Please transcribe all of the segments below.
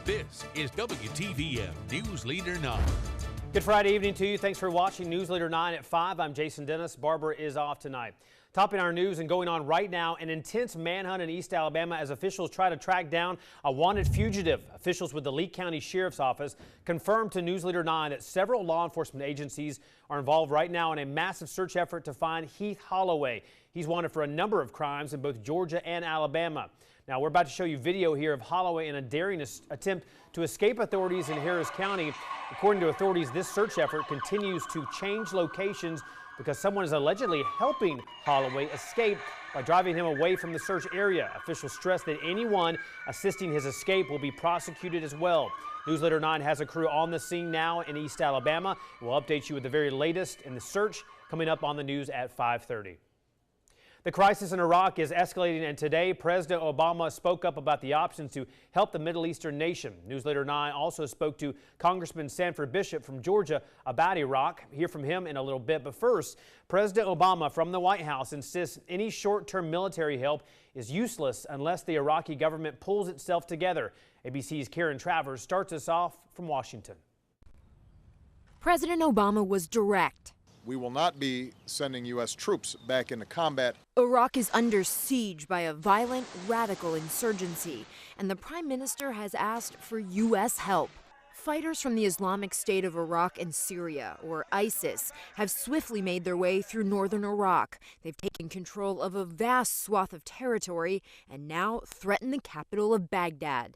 This is WTVM News Leader 9. Good Friday evening to you. Thanks for watching News Leader 9 at 5. I'm Jason Dennis. Barbara is off tonight. Topping our news and going on right now, an intense manhunt in East Alabama as officials try to track down a wanted fugitive. Officials with the Lee County Sheriff's Office confirmed to News Leader 9 that several law enforcement agencies are involved right now in a massive search effort to find Heath Holloway. He's wanted for a number of crimes in both Georgia and Alabama. Now, we're about to show you video here of Holloway in a daring attempt to escape authorities in Harris County. According to authorities, this search effort continues to change locations because someone is allegedly helping Holloway escape by driving him away from the search area. Officials stress that anyone assisting his escape will be prosecuted as well. News Leader 9 has a crew on the scene now in East Alabama. We'll update you with the very latest in the search coming up on the news at 5:30. The crisis in Iraq is escalating, and today President Obama spoke up about the options to help the Middle Eastern nation. News Leader 9 also spoke to Congressman Sanford Bishop from Georgia about Iraq. Hear from him in a little bit. But first, President Obama from the White House insists any short-term military help is useless unless the Iraqi government pulls itself together. ABC's Karen Travers starts us off from Washington. President Obama was direct. We will not be sending U.S. troops back into combat. Iraq is under siege by a violent, radical insurgency, and the Prime Minister has asked for U.S. help. Fighters from the Islamic State of Iraq and Syria, or ISIS, have swiftly made their way through northern Iraq. They've taken control of a vast swath of territory and now threaten the capital of Baghdad.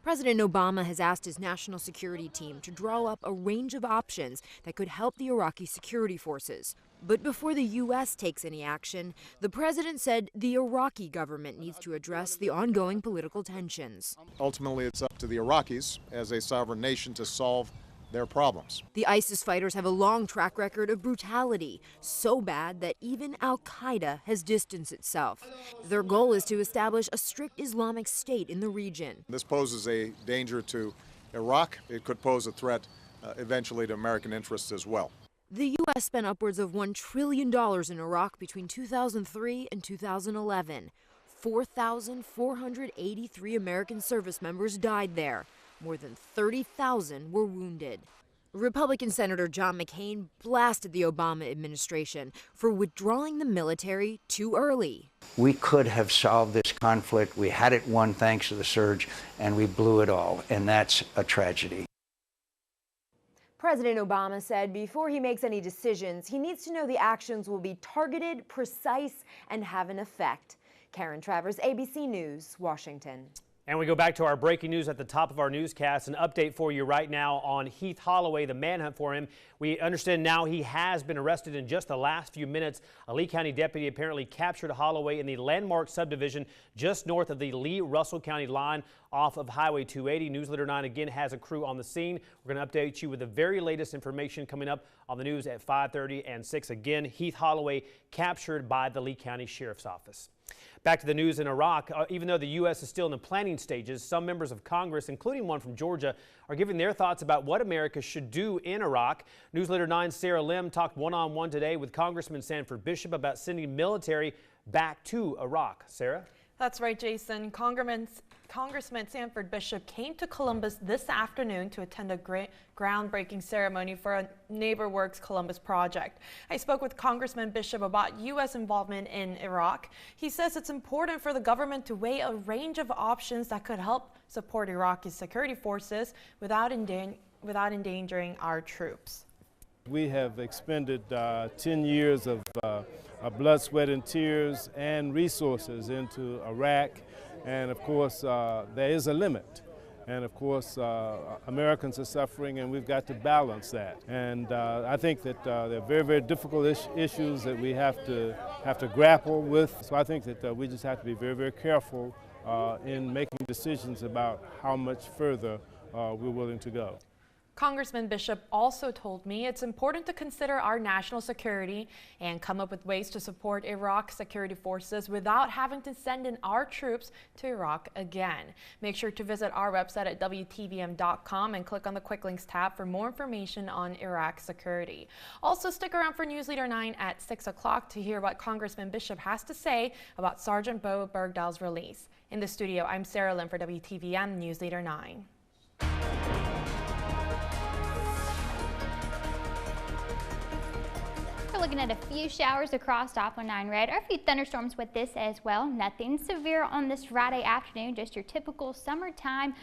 President Obama has asked his national security team to draw up a range of options that could help the Iraqi security forces. But before the U.S. takes any action, the president said the Iraqi government needs to address the ongoing political tensions. Ultimately, it's up to the Iraqis as a sovereign nation to solve their problems. The ISIS fighters have a long track record of brutality, so bad that even Al-Qaeda has distanced itself. Their goal is to establish a strict Islamic state in the region. This poses a danger to Iraq. It could pose a threat eventually to American interests as well. The U.S. spent upwards of $1 trillion in Iraq between 2003 and 2011. 4,483 American service members died there. More than 30,000 were wounded. Republican Senator John McCain blasted the Obama administration for withdrawing the military too early. We could have solved this conflict. We had it won thanks to the surge, and we blew it all, and that's a tragedy. President Obama said before he makes any decisions, he needs to know the actions will be targeted, precise, and have an effect. Karen Travers, ABC News, Washington. And we go back to our breaking news at the top of our newscast. An update for you right now on Heath Holloway, the manhunt for him. We understand now he has been arrested in just the last few minutes. A Lee County deputy apparently captured Holloway in the landmark subdivision just north of the Lee-Russell County line off of Highway 280. News Leader 9 again has a crew on the scene. We're going to update you with the very latest information coming up on the news at 5:30 and 6. Again, Heath Holloway captured by the Lee County Sheriff's Office. Back to the news in Iraq. Even though the U.S. is still in the planning stages, some members of Congress, including one from Georgia, are giving their thoughts about what America should do in Iraq. News Leader 9's Sarah Lim talked one-on-one today with Congressman Sanford Bishop about sending military back to Iraq. Sarah? That's right, Jason. Congressman Sanford Bishop came to Columbus this afternoon to attend a groundbreaking ceremony for a NeighborWorks Columbus project. I spoke with Congressman Bishop about U.S. involvement in Iraq. He says it's important for the government to weigh a range of options that could help support Iraqi security forces without endangering our troops. We have expended 10 years of blood, sweat, and tears and resources into Iraq. And of course, there is a limit. And of course, Americans are suffering, and we've got to balance that. And I think that there are very, very difficult issues that we have to grapple with. So I think that we just have to be very, very careful in making decisions about how much further we're willing to go. Congressman Bishop also told me it's important to consider our national security and come up with ways to support Iraq's security forces without having to send in our troops to Iraq again. Make sure to visit our website at WTVM.com and click on the Quick Links tab for more information on Iraq security. Also, stick around for News Leader 9 at 6 o'clock to hear what Congressman Bishop has to say about Sergeant Bo Bergdahl's release. In the studio, I'm Sarah Lim for WTVM News Leader 9. We're looking at a few showers across Doppler 9 red, or a few thunderstorms with this as well. Nothing severe on this Friday afternoon, just your typical summertime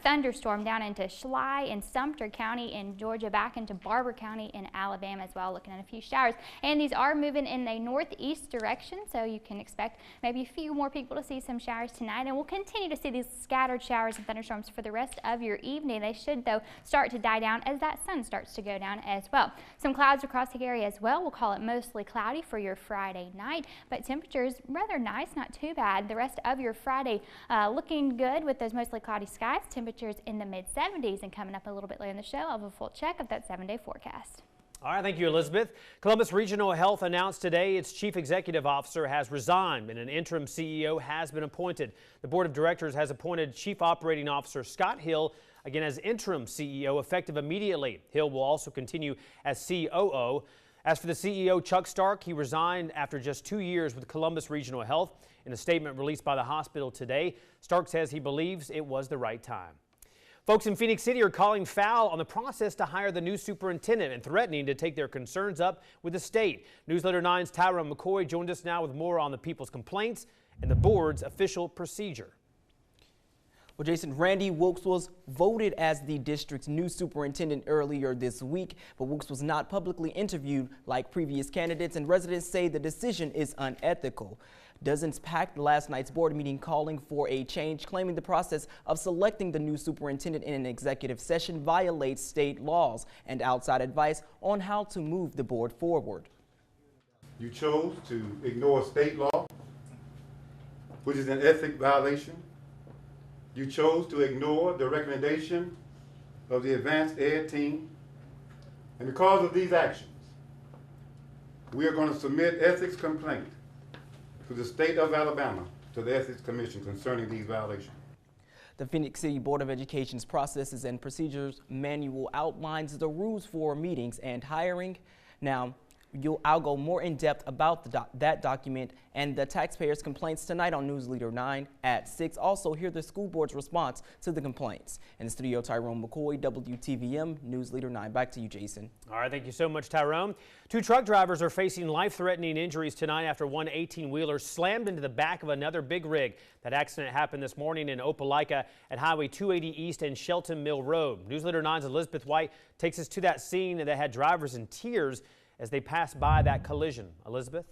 thunderstorm down into Schley and Sumter County in Georgia, back into Barber County in Alabama as well. Looking at a few showers, and these are moving in a northeast direction, so you can expect maybe a few more people to see some showers tonight, and we'll continue to see these scattered showers and thunderstorms for the rest of your evening. They should, though, start to die down as that sun starts to go down as well. Some clouds across the area as well. We'll call it mostly cloudy for your Friday night, but temperatures rather nice, not too bad. The rest of your Friday looking good with those mostly cloudy skies. Temperatures in the mid-70s, and coming up a little bit later in the show, I'll have a full check of that 7-day forecast. All right, thank you, Elizabeth. Columbus Regional Health announced today its chief executive officer has resigned and an interim CEO has been appointed. The board of directors has appointed Chief Operating Officer Scott Hill again as interim CEO effective immediately. Hill will also continue as COO. As for the CEO, Chuck Stark, he resigned after just 2 years with Columbus Regional Health. In a statement released by the hospital today, Stark says he believes it was the right time. Folks in Phoenix City are calling foul on the process to hire the new superintendent and threatening to take their concerns up with the state. Newsletter 9's Tyrone McCoy joined us now with more on the people's complaints and the board's official procedure. Well, Jason, Randy Wilkes was voted as the district's new superintendent earlier this week, but Wilkes was not publicly interviewed like previous candidates, and residents say the decision is unethical. Dozens packed last night's board meeting calling for a change, claiming the process of selecting the new superintendent in an executive session violates state laws and outside advice on how to move the board forward. You chose to ignore state law, which is an ethics violation. You chose to ignore the recommendation of the advanced ed team. And because of these actions, we are going to submit ethics complaint to the state of Alabama, to the Ethics Commission concerning these violations. The Phoenix City Board of Education's Processes and Procedures Manual outlines the rules for meetings and hiring. Now, I'll go more in depth about that document and the taxpayers' complaints tonight on News Leader 9 at 6. Also, hear the school board's response to the complaints. In the studio, Tyrone McCoy, WTVM News Leader 9. Back to you, Jason. All right, thank you so much, Tyrone. 2 truck drivers are facing life-threatening injuries tonight after one 18-wheeler slammed into the back of another big rig. That accident happened this morning in Opelika at Highway 280 East and Shelton Mill Road. News Leader 9's Elizabeth White takes us to that scene that had drivers in tears as they passed by that collision. Elizabeth?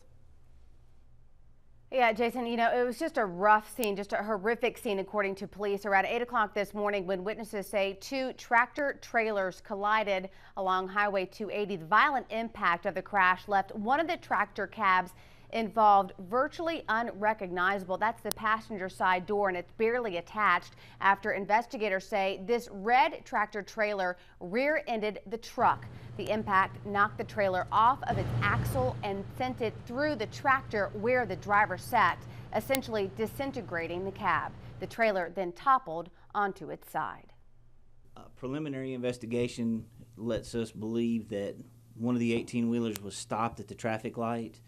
Yeah, Jason, you know, it was just a rough scene, just a horrific scene, according to police, around 8 o'clock this morning when witnesses say 2 tractor trailers collided along Highway 280. The violent impact of the crash left one of the tractor cabs involved virtually unrecognizable. That's the passenger side door, and it's barely attached after investigators say this red tractor trailer rear-ended the truck. The impact knocked the trailer off of its axle and sent it through the tractor where the driver sat, essentially disintegrating the cab. The trailer then toppled onto its side. A preliminary investigation lets us believe that one of the 18-wheelers was stopped at the traffic light,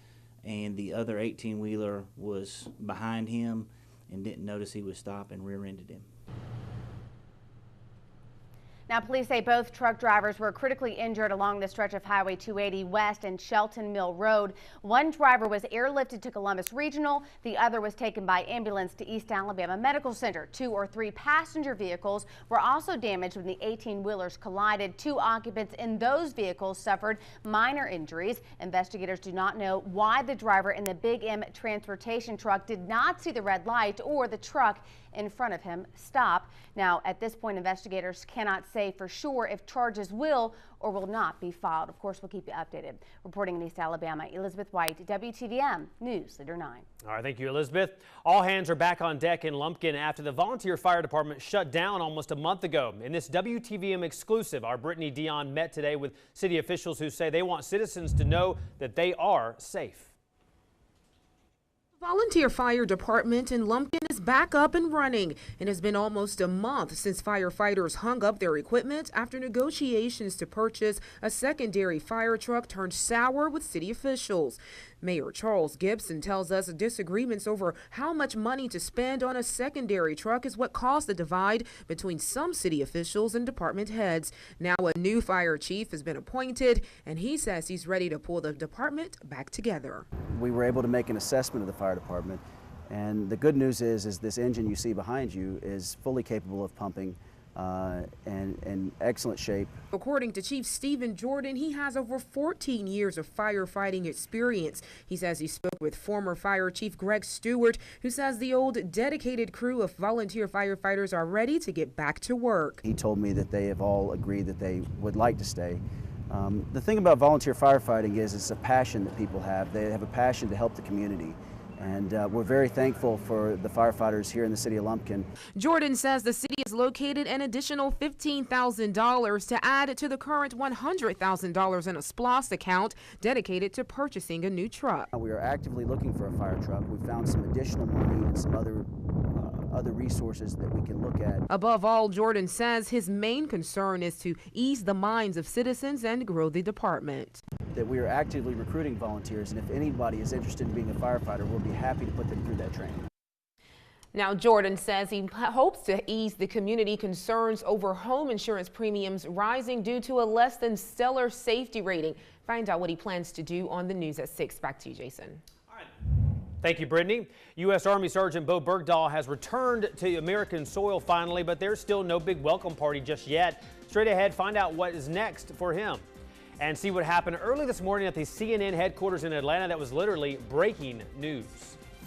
and the other 18-wheeler was behind him and didn't notice he was stopped and rear-ended him. Now, police say both truck drivers were critically injured along the stretch of Highway 280 West and Shelton Mill Road. One driver was airlifted to Columbus Regional. The other was taken by ambulance to East Alabama Medical Center. 2 or 3 passenger vehicles were also damaged when the 18-wheelers collided. 2 occupants in those vehicles suffered minor injuries. Investigators do not know why the driver in the Big M transportation truck did not see the red light or the truck in front of him stop. Now, at this point, investigators cannot say for sure if charges will or will not be filed. Of course, we'll keep you updated. Reporting in East Alabama, Elizabeth White, WTVM News Leader 9. All right, thank you, Elizabeth. All hands are back on deck in Lumpkin after the volunteer fire department shut down almost a month ago. In this WTVM exclusive, our Brittany Dion met today with city officials who say they want citizens to know that they are safe. Volunteer fire department in Lumpkin is back up and running. It has been almost a month since firefighters hung up their equipment after negotiations to purchase a secondary fire truck turned sour with city officials. Mayor Charles Gibson tells us disagreements over how much money to spend on a secondary truck is what caused the divide between some city officials and department heads. Now a new fire chief has been appointed, and he says he's ready to pull the department back together. We were able to make an assessment of the fire department, and the good news is this engine you see behind you is fully capable of pumping and in excellent shape. According to Chief Stephen Jordan, he has over 14 years of firefighting experience. He says he spoke with former Fire Chief Greg Stewart, who says the old dedicated crew of volunteer firefighters are ready to get back to work. He told me that they have all agreed that they would like to stay. The thing about volunteer firefighting is it's a passion that people have. They have a passion to help the community. And we're very thankful for the firefighters here in the city of Lumpkin. Jordan says the city has located an additional $15,000 to add to the current $100,000 in a SPLOST account dedicated to purchasing a new truck. We are actively looking for a fire truck. We found some additional money and some other resources that we can look at. Above all, Jordan says his main concern is to ease the minds of citizens and grow the department. That we are actively recruiting volunteers, and if anybody is interested in being a firefighter, we'll be happy to put them through that training. Now, Jordan says he hopes to ease the community concerns over home insurance premiums rising due to a less than stellar safety rating. Find out what he plans to do on the news at 6. Back to you, Jason. Thank you, Brittany. U.S. Army Sergeant Bo Bergdahl has returned to American soil finally, but there's still no big welcome party just yet. Straight ahead, find out what is next for him and see what happened early this morning at the CNN headquarters in Atlanta. That was literally breaking news.